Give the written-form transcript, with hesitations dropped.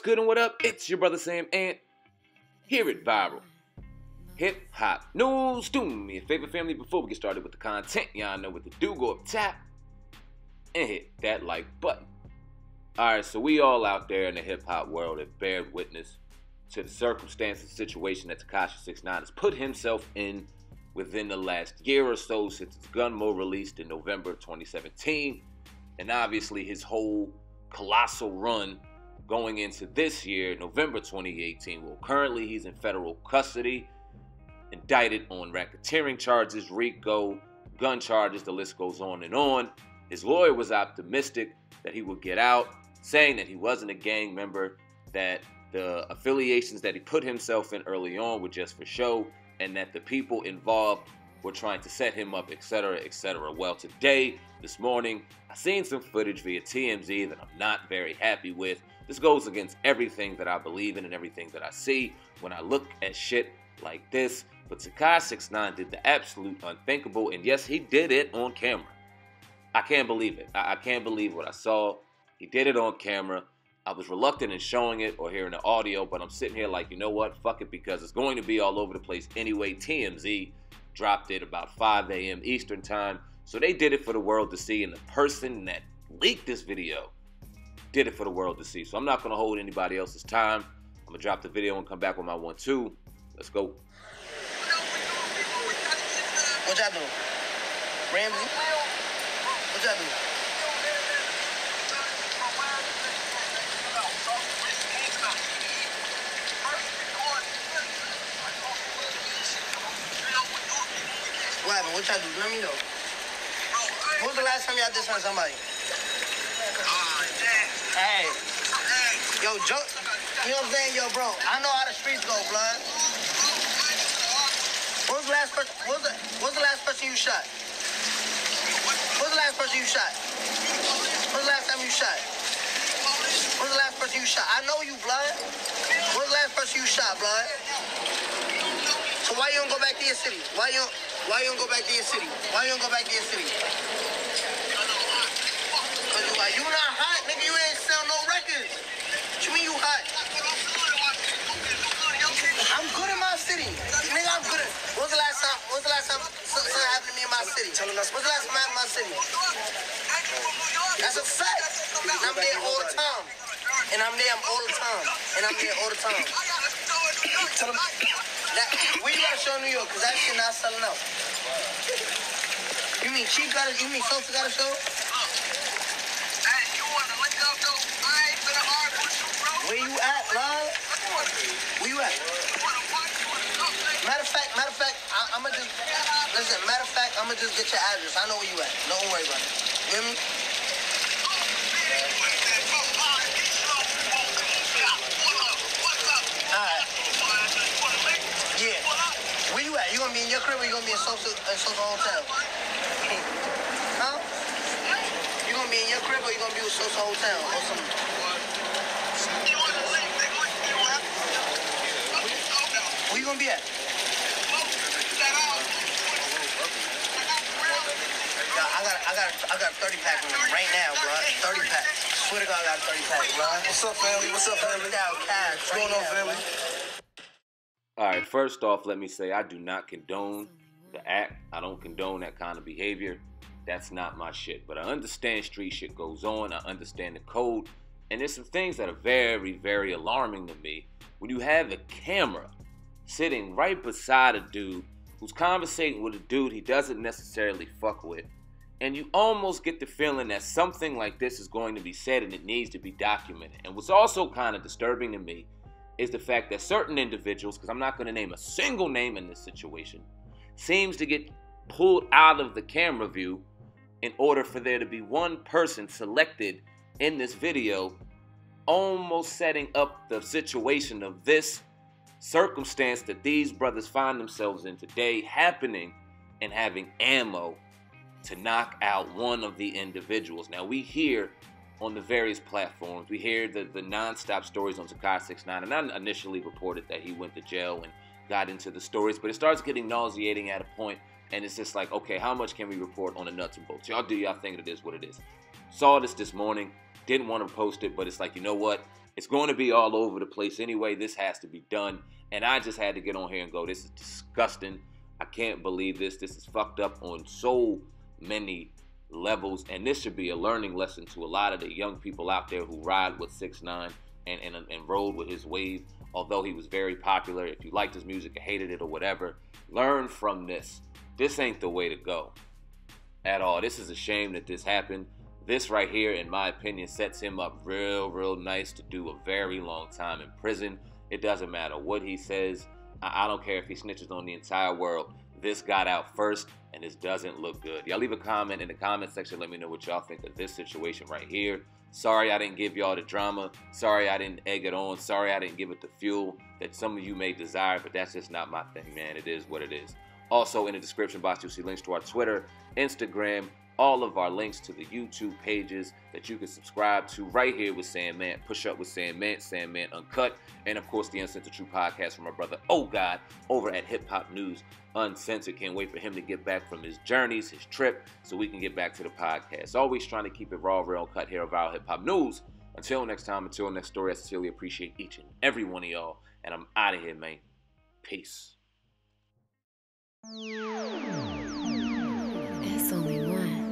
good and what up? It's your brother SamAnt. Hear it viral. Hip hop news. Do me a favor, family. Before we get started with the content, y'all know what to do. Go up top and hit that like button. Alright, so we all out there in the hip hop world have bared witness to the circumstance and situation that Tekashi 6ix9ine has put himself in within the last year or so since his Gunmo released in November 2017. And obviously his whole colossal run going into this year, November 2018. Well, currently he's in federal custody, indicted on racketeering charges, RICO, gun charges, the list goes on and on. His lawyer was optimistic that he would get out, saying that he wasn't a gang member, that the affiliations that he put himself in early on were just for show, and that the people involved were trying to set him up, etc., etc. Well, today, this morning, I seen some footage via TMZ that I'm not very happy with. This goes against everything that I believe in and everything that I see when I look at shit like this. But Tekashi 6ix9ine did the absolute unthinkable, and yes, he did it on camera. I can't believe it. I can't believe what I saw. He did it on camera. I was reluctant in showing it or hearing the audio, but I'm sitting here like, you know what? Fuck it, because it's going to be all over the place anyway. TMZ dropped it about 5 a.m. Eastern time. So they did it for the world to see, and the person that leaked this video did it for the world to see. So I'm not going to hold anybody else's time. I'm going to drop the video and come back with my 1-2. Let's go. What y'all doing? Ramsey? What y'all doing? What happened? What y'all do? Let me know. When was the last time y'all did something to somebody? Hey. Yo, Joe. You know what I'm saying? Yo, bro, I know how the streets go, blood. What was the last person? What was the last person you shot? What was the last person you shot? What was the last time you shot? What was the last person you shot? I know you, blood. What was the last person you shot, blood? So why you don't go back to your city? Why you don't go back to your city? Why you don't go back to your city? Cause you not hot, nigga. You ain't sell no records. What you mean you hot? I'm good in my city. Nigga, I'm good. When was the last time something happened to me in my city? When's the last time I happened in my city? That's a fact. And I'm there all the time. And I'm there all the time. And I'm there all the time. Tell them. Where you got a show in New York? Cause that shit not selling out. You mean Chief got a, you mean Sosa got a show? Hey, you want to link up though? I ain't gonna argue with you, bro. Where you at, love? Where you at? Matter of fact, I'ma just, listen, I'ma just get your address. I know where you at. Don't worry about it. You hear me? Alright. Yeah. Where you at? You gonna be in your crib or you gonna be in Sosa Hotel? Huh? You gonna be in your crib or you gonna be in Sosa Hotel or something? Where you gonna be at? I got a 30 pack right now, bro. 30 pack. Swear to God, I got a 30 pack, bro. What's up, family? What's up, family? What's going on, family? Alright, first off, let me say I do not condone the act. I don't condone that kind of behavior. That's not my shit. But I understand street shit goes on. I understand the code. And there's some things that are very, very alarming to me. When you have a camera sitting right beside a dude who's conversating with a dude he doesn't necessarily fuck with, and you almost get the feeling that something like this is going to be said and it needs to be documented. And what's also kind of disturbing to me is the fact that certain individuals, because I'm not going to name a single name in this situation, seems to get pulled out of the camera view in order for there to be one person selected in this video, almost setting up the situation of this circumstance that these brothers find themselves in today happening and having ammo to knock out one of the individuals. Now, we hear on the various platforms, we hear the non-stop stories on Tekashi 6ix9ine, and I initially reported that he went to jail and got into the stories, but it starts getting nauseating at a point, and it's just like, okay, how much can we report on the nuts and bolts? Y'all do y'all think it is what it is. Saw this morning, didn't want to post it, but it's like, you know what? It's going to be all over the place anyway. This has to be done. And I just had to get on here and go, this is disgusting. I can't believe this. This is fucked up on so many levels. And this should be a learning lesson to a lot of the young people out there who ride with 6ix9ine and rode with his wave. Although he was very popular, if you liked his music or hated it or whatever, learn from this. This ain't the way to go at all. This is a shame that this happened. This right here, in my opinion, sets him up real nice to do a very long time in prison. It doesn't matter what he says. I don't care if he snitches on the entire world. This got out first, and this doesn't look good. Y'all leave a comment in the comment section. Let me know what y'all think of this situation right here. Sorry I didn't give y'all the drama. Sorry I didn't egg it on. Sorry I didn't give it the fuel that some of you may desire, but that's just not my thing, man. It is what it is. Also, in the description box, you'll see links to our Twitter, Instagram, all of our links to the YouTube pages that you can subscribe to right here with SamAnt, Push Up with SamAnt, SamAnt Uncut, and of course the Uncensored True podcast from our brother, Oh God, over at Hip Hop News Uncensored. Can't wait for him to get back from his journeys, his trip, so we can get back to the podcast. Always trying to keep it raw, real cut here of our Hip Hop News. Until next time, until next story, I sincerely appreciate each and every one of y'all, and I'm out of here, man. Peace. It's only one.